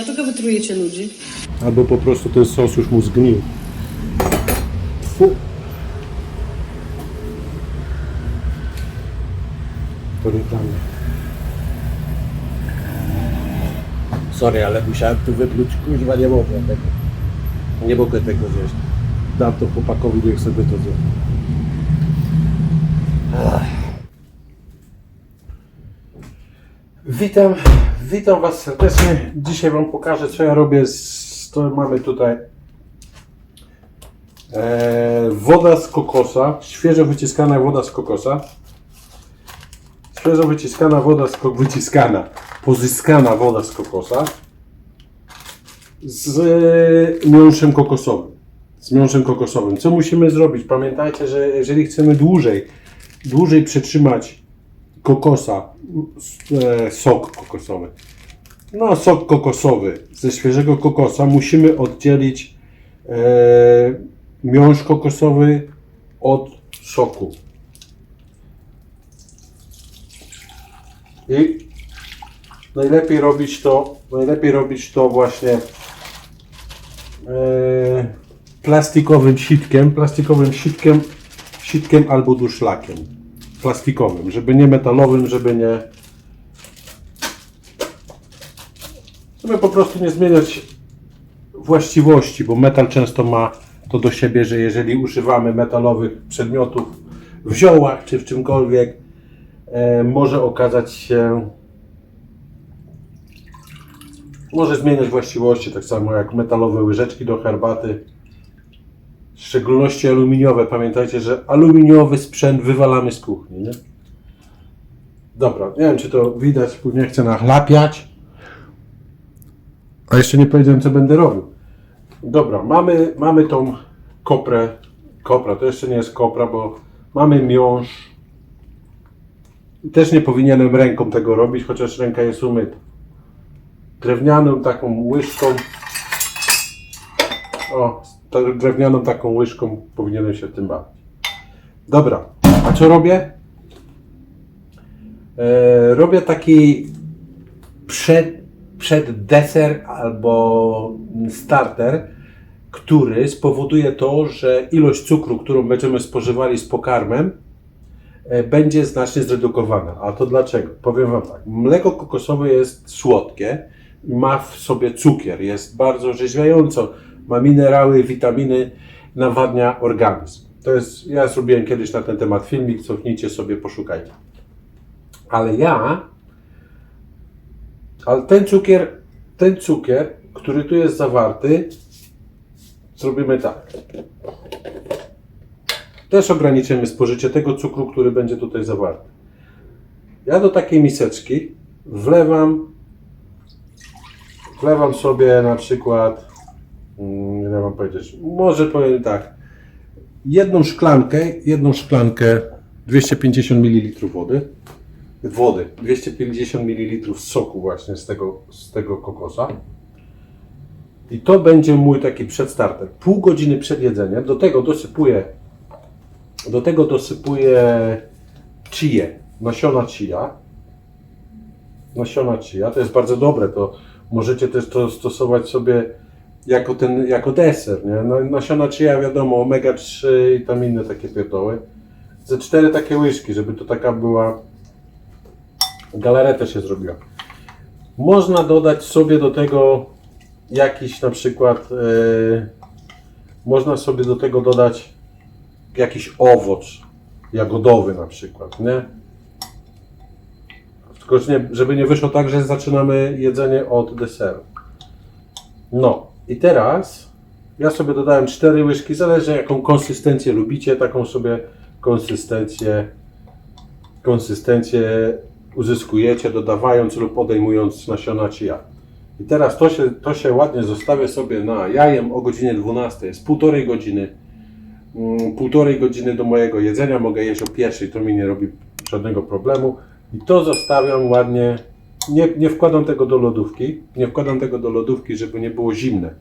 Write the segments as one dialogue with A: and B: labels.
A: Dlaczego wytrujecie ludzi?
B: Albo po prostu ten sos już mu zgnił. Fu. To nie dla mnie. Sorry, ale musiałem tu wypluć, kuźwa, nie mogę tego. Nie mogę tego zjeść. Dam to chłopakowi, niech sobie to zje. Witam Was serdecznie. Dzisiaj Wam pokażę, co ja robię to mamy tutaj woda z kokosa, świeżo wyciskana woda z kokosa. Świeżo wyciskana woda z pozyskana woda z kokosa z miąższem kokosowym. Co musimy zrobić? Pamiętajcie, że jeżeli chcemy dłużej przetrzymać kokosa, sok kokosowy ze świeżego kokosa, musimy oddzielić miąższ kokosowy od soku. I najlepiej robić to właśnie plastikowym sitkiem albo durszlakiem. Plastikowym, żeby nie metalowym, żeby po prostu nie zmieniać właściwości, bo metal często ma to do siebie, że jeżeli używamy metalowych przedmiotów w ziołach czy w czymkolwiek, może okazać się, może zmieniać właściwości, tak samo jak metalowe łyżeczki do herbaty, w szczególności aluminiowe. Pamiętajcie, że aluminiowy sprzęt wywalamy z kuchni, nie? Dobra, nie wiem, czy to widać, nie chcę nachlapiać, a jeszcze nie powiedziałem, co będę robił. Dobra, mamy tą kopra, to jeszcze nie jest kopra, bo mamy miąższ. Też nie powinienem ręką tego robić, chociaż ręka jest umyta. Drewnianą taką łyżką powinienem się tym bawić. Dobra, a co robię? Robię taki przeddeser albo starter, który spowoduje to, że ilość cukru, którą będziemy spożywali z pokarmem, będzie znacznie zredukowana. A to dlaczego? Powiem Wam tak. Mleko kokosowe jest słodkie, ma w sobie cukier, jest bardzo orzeźwiająco, ma minerały, witaminy, nawadnia organizm. Ja zrobiłem kiedyś na ten temat filmik, cofnijcie sobie, poszukajcie. Ale ten cukier, który tu jest zawarty, zrobimy tak. Też ograniczymy spożycie tego cukru, który będzie tutaj zawarty. Ja do takiej miseczki wlewam sobie na przykład, nie mam powiedzieć, może powiem tak, jedną szklankę 250 ml wody, 250 ml soku właśnie z tego kokosa. I to będzie mój taki przedstarter. Pół godziny przed jedzeniem, do tego dosypuję nasiona chia. To jest bardzo dobre, to możecie też to stosować sobie jako deser, nie? No, nasiona chia, wiadomo, omega-3 i tam inne takie pierdoły. Ze 4 takie łyżki, żeby to taka była, galaretę się zrobiła. Można dodać sobie do tego jakiś na przykład, można sobie do tego dodać jakiś owoc jagodowy na przykład, nie? Tylko żeby nie wyszło tak, że zaczynamy jedzenie od deseru. No i teraz ja sobie dodałem 4 łyżki, zależy jaką konsystencję lubicie, taką sobie konsystencję uzyskujecie, dodawając lub odejmując nasiona chia. I teraz to się ładnie zostawię sobie na jajem o godzinie 12, jest półtorej godziny do mojego jedzenia, mogę jeść o 1, to mi nie robi żadnego problemu. I to zostawiam ładnie, nie wkładam tego do lodówki, żeby nie było zimne.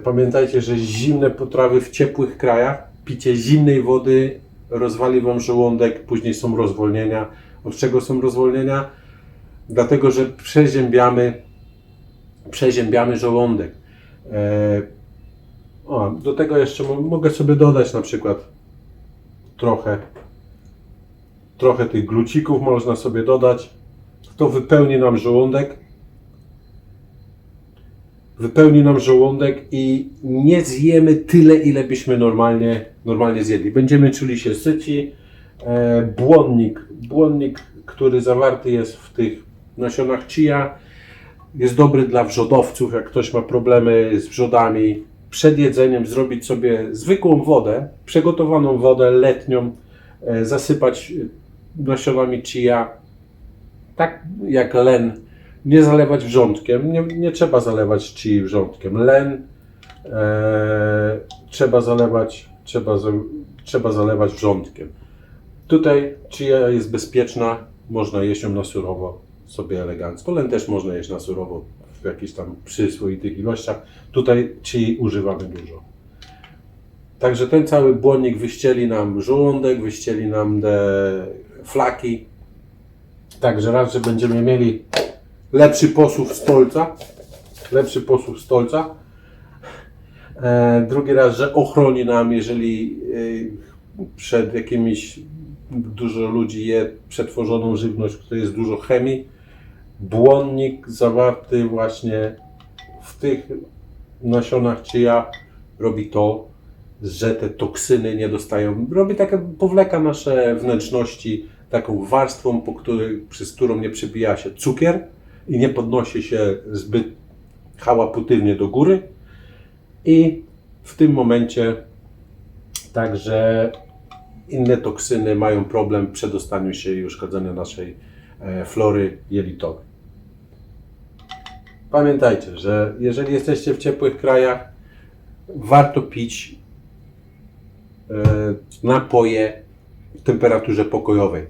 B: Pamiętajcie, że zimne potrawy w ciepłych krajach, picie zimnej wody rozwali Wam żołądek, później są rozwolnienia. Od czego są rozwolnienia? Dlatego, że przeziębiamy przeziębiamy żołądek. Do tego jeszcze mogę sobie dodać na przykład trochę tych glucików można sobie dodać. To wypełni nam żołądek i nie zjemy tyle, ile byśmy normalnie zjedli. Będziemy czuli się syci. Błonnik, który zawarty jest w tych nasionach chia, jest dobry dla wrzodowców, jak ktoś ma problemy z wrzodami. Przed jedzeniem zrobić sobie zwykłą wodę, przygotowaną wodę letnią, zasypać nasionami chia, tak jak len, nie zalewać wrzątkiem, nie trzeba zalewać chii wrzątkiem. Len trzeba zalewać wrzątkiem. Tutaj chia jest bezpieczna, można jeść ją na surowo sobie elegancko. Len też można jeść na surowo w jakichś tam przyzwoitych ilościach. Tutaj chii używamy dużo. Także ten cały błonnik wyścieli nam żołądek, wyścieli nam te flaki. Także raz, że będziemy mieli lepszy posłuch stolca. Drugi raz, że ochroni nam, jeżeli przed jakimiś, dużo ludzi je przetworzoną żywność, w której jest dużo chemii. Błonnik zawarty właśnie w tych nasionach chia robi to, że te toksyny nie dostają, powleka nasze wnętrzności taką warstwą, przez którą nie przebija się cukier i nie podnosi się zbyt hałaputywnie do góry. I w tym momencie także inne toksyny mają problem w przedostaniu się i uszkodzeniu naszej flory jelitowej. Pamiętajcie, że jeżeli jesteście w ciepłych krajach, warto pić napoje w temperaturze pokojowej.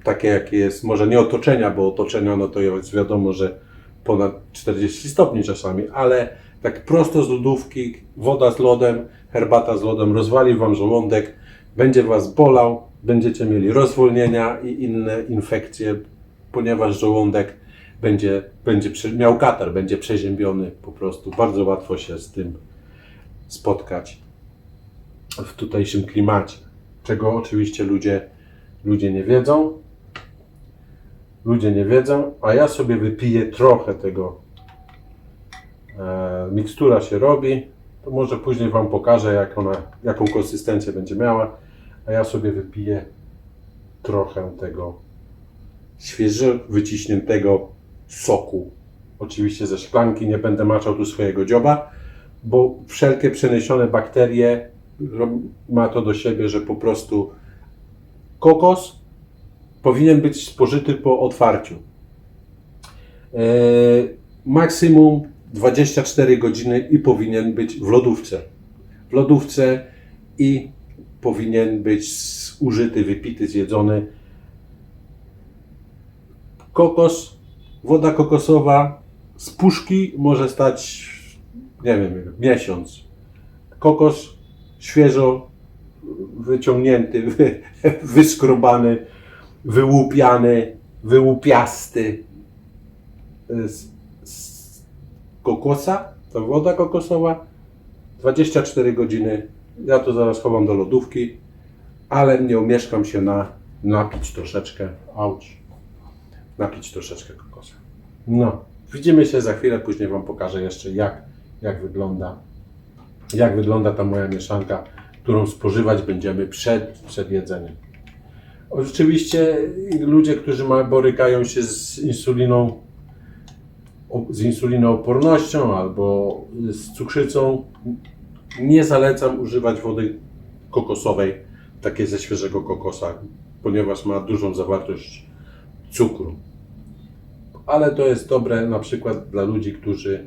B: Takie jakie jest, może nie otoczenia, bo otoczenia no to jest wiadomo, że ponad 40 stopni czasami, ale tak prosto z lodówki, woda z lodem, herbata z lodem rozwali Wam żołądek, będzie Was bolał, będziecie mieli rozwolnienia i inne infekcje, ponieważ żołądek będzie miał katar, będzie przeziębiony po prostu. Bardzo łatwo się z tym spotkać w tutejszym klimacie, czego oczywiście ludzie nie wiedzą. A ja sobie wypiję trochę tego. Mikstura się robi, to może później Wam pokażę, jaką konsystencję będzie miała, a ja sobie wypiję trochę tego świeżo wyciśniętego soku. Oczywiście ze szklanki, nie będę maczał tu swojego dzioba, bo wszelkie przeniesione bakterie ma to do siebie, że po prostu kokos powinien być spożyty po otwarciu. Maksimum 24 godziny i powinien być w lodówce i powinien być zużyty, wypity, zjedzony. Kokos, woda kokosowa z puszki może stać, nie wiem, miesiąc. Kokos świeżo wyciągnięty, wyskrobany, wyłupiany, wyłupiasty z kokosa, to woda kokosowa, 24 godziny. Ja to zaraz chowam do lodówki, ale nie omieszkam się napić troszeczkę kokosa. No, widzimy się za chwilę, później Wam pokażę jeszcze jak wygląda ta moja mieszanka, którą spożywać będziemy przed jedzeniem. Oczywiście ludzie, którzy borykają się z insulinoopornością albo z cukrzycą, nie zalecam używać wody kokosowej, takiej ze świeżego kokosa, ponieważ ma dużą zawartość cukru. Ale to jest dobre na przykład dla ludzi, którzy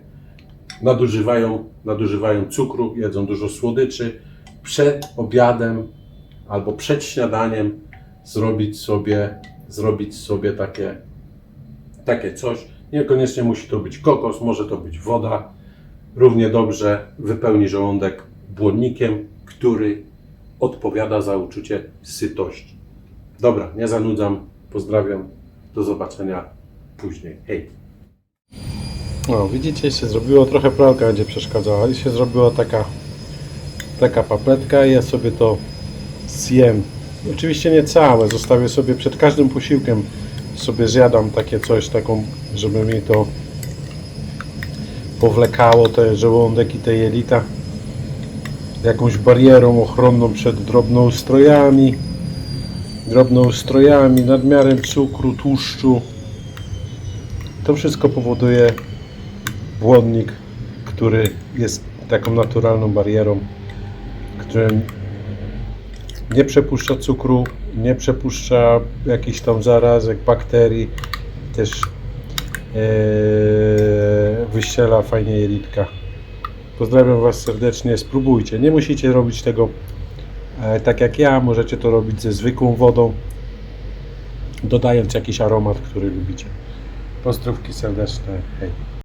B: nadużywają cukru, jedzą dużo słodyczy. Przed obiadem albo przed śniadaniem zrobić sobie takie coś. Niekoniecznie musi to być kokos, może to być woda. Równie dobrze wypełni żołądek błonnikiem, który odpowiada za uczucie sytości. Dobra, nie zanudzam. Pozdrawiam. Do zobaczenia później. Hej! No, widzicie, się zrobiło, trochę pralka będzie przeszkadzała i się zrobiła taka papletka i ja sobie to zjem. Oczywiście nie całe, zostawię sobie przed każdym posiłkiem, sobie zjadam takie coś, taką, żeby mi to powlekało te żołądek i te jelita jakąś barierą ochronną przed drobnoustrojami, nadmiarem cukru, tłuszczu. To wszystko powoduje błonnik, który jest taką naturalną barierą, którym nie przepuszcza cukru, nie przepuszcza jakichś tam zarazek, bakterii, też wyściela fajnie jelitka. Pozdrawiam Was serdecznie, spróbujcie. Nie musicie robić tego tak jak ja, możecie to robić ze zwykłą wodą, dodając jakiś aromat, który lubicie. Pozdrówki serdeczne, hej.